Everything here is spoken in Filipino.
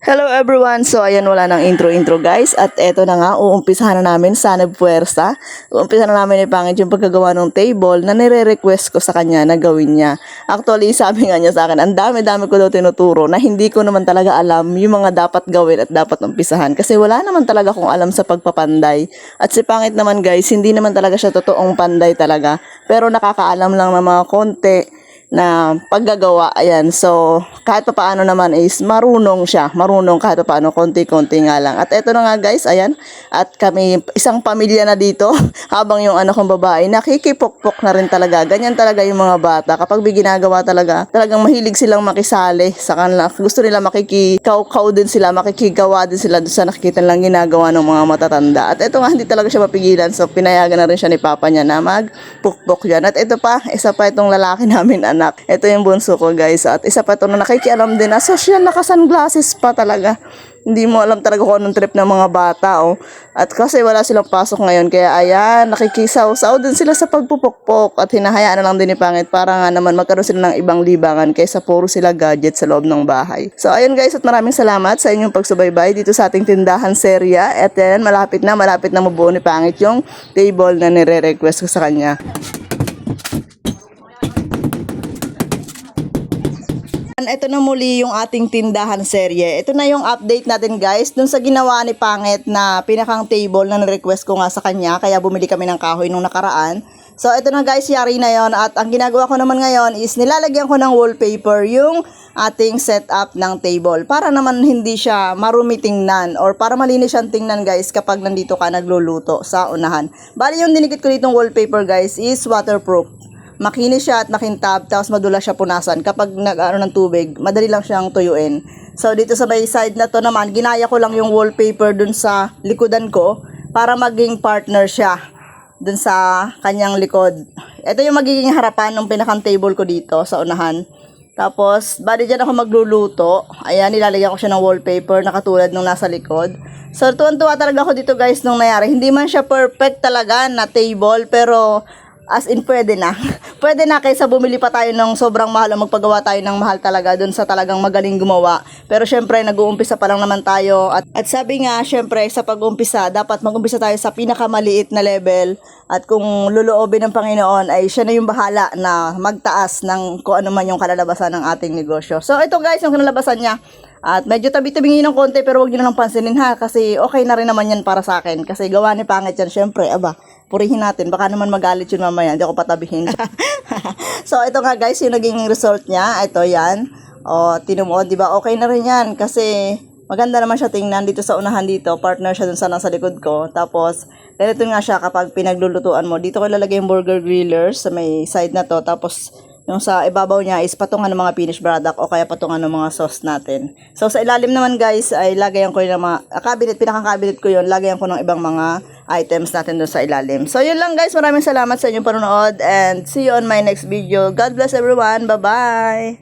Hello everyone! So ayan, wala nang intro guys. At eto na nga, uumpisahan na namin sa nagpuwersa. Uumpisahan na namin ni Pangit yung pagkagawa ng table na nire-request ko sa kanya na gawin niya. Actually, sabi nga niya sa akin, ang dami-dami ko daw tinuturo na hindi ko naman talaga alam yung mga dapat gawin at dapat umpisahan. Kasi wala naman talaga akong alam sa pagpapanday. At si Pangit naman guys, hindi naman talaga siya totoong panday talaga. Pero nakakaalam lang ng mga konti na paggagawa. Ayan, so kahit pa paano naman is marunong siya, marunong kahit pa paano, konti-konti nga lang. At eto na nga guys, ayan, at kami isang pamilya na dito habang yung anak kong babae nakikipokpok na rin talaga. Ganyan talaga yung mga bata kapag may ginagawa talaga, talagang mahilig silang makisali sa kanila. Gusto nila makikikaw-kaw din sila, makikigawa din sila doon sa nakikita lang ginagawa ng mga matatanda. At eto nga, hindi talaga siya mapigilan, so pinayagan na rin siya ni papa niya na magpukpok yan. At ito pa, isa pa itong lalaki namin anak. Ito yung bunso ko guys. At isa pa ito na nakikialam din na social, naka-sunglasses pa talaga. Hindi mo alam talaga kung anong trip ng mga bata. Oh. At kasi wala silang pasok ngayon. Kaya ayan, nakikisaw-saw din sila sa pagpupukpok. At hinahayaan na lang din ni Pangit para nga naman magkaroon sila ng ibang libangan kaysa puro sila gadget sa loob ng bahay. So ayun guys, at maraming salamat sa inyong pagsubaybay dito sa ating tindahan serya. At then malapit na mabuo ni Pangit yung table na nire-request ko sa kanya. Ito na muli yung ating tindahan serye. Ito na yung update natin guys dun sa ginawa ni Pangit na pinakang table na na-request ko nga sa kanya. Kaya bumili kami ng kahoy nung nakaraan. So ito na guys, yari na yon. At ang ginagawa ko naman ngayon is nilalagyan ko ng wallpaper yung ating setup ng table. Para naman hindi siya marumi tingnan or para malinis siyang tingnan guys kapag nandito ka nagluluto sa unahan. Bali yung dinikit ko ditong wallpaper guys is waterproof. Makinis siya at makintab, tapos madulas siya punasan. Kapag nag-ano ng tubig, madali lang siyang tuyuin. So, dito sa may side na to naman, ginaya ko lang yung wallpaper dun sa likodan ko para maging partner siya dun sa kanyang likod. Ito yung magiging harapan ng pinakang table ko dito sa unahan. Tapos, bali dyan ako magluluto. Ayan, nilalagyan ko siya ng wallpaper na katulad nung nasa likod. So, tuwan-tuwa talaga ako dito guys nung nangyari. Hindi man siya perfect talaga na table, pero as in, pwede na. Pwede na kaysa bumili pa tayo ng sobrang mahal o magpagawa tayo ng mahal talaga dun sa talagang magaling gumawa. Pero syempre, nag-uumpisa pa lang naman tayo. At sabi nga, syempre, sa pag-uumpisa, dapat mag-umpisa tayo sa pinakamaliit na level. At kung luluobin ng Panginoon, ay siya na yung bahala na magtaas ng kung ano man yung kalalabasan ng ating negosyo. So, ito guys, yung kalalabasan niya. At medyo tabi-tabingin ng konti, pero huwag nyo na lang pansinin ha. Kasi okay na rin naman yan para sa akin. Kasi gawa ni Pangit yan, syempre, aba, purihin natin. Baka naman magalit yun mamaya. Hindi ako patabihin. So, ito nga guys, yung naging result niya. Ito yan. O, tinumuod, diba? Okay na rin yan. Kasi maganda naman siya tingnan dito sa unahan dito. Partner siya dun sa nasa likod ko. Tapos, ganito nga siya kapag pinaglulutuan mo. Dito ko ilalagay yung burger grillers sa may side na to. Tapos, yung sa ibabaw niya is patungan ng mga finished product o kaya patungan ng mga sauce natin. So, sa ilalim naman guys, ay lagayan ko yung mga cabinet, pinakang cabinet ko yun. Lagayan ko ng ibang mga items natin doon sa ilalim. So, yun lang guys. Maraming salamat sa inyong panonood and see you on my next video. God bless everyone. Bye-bye!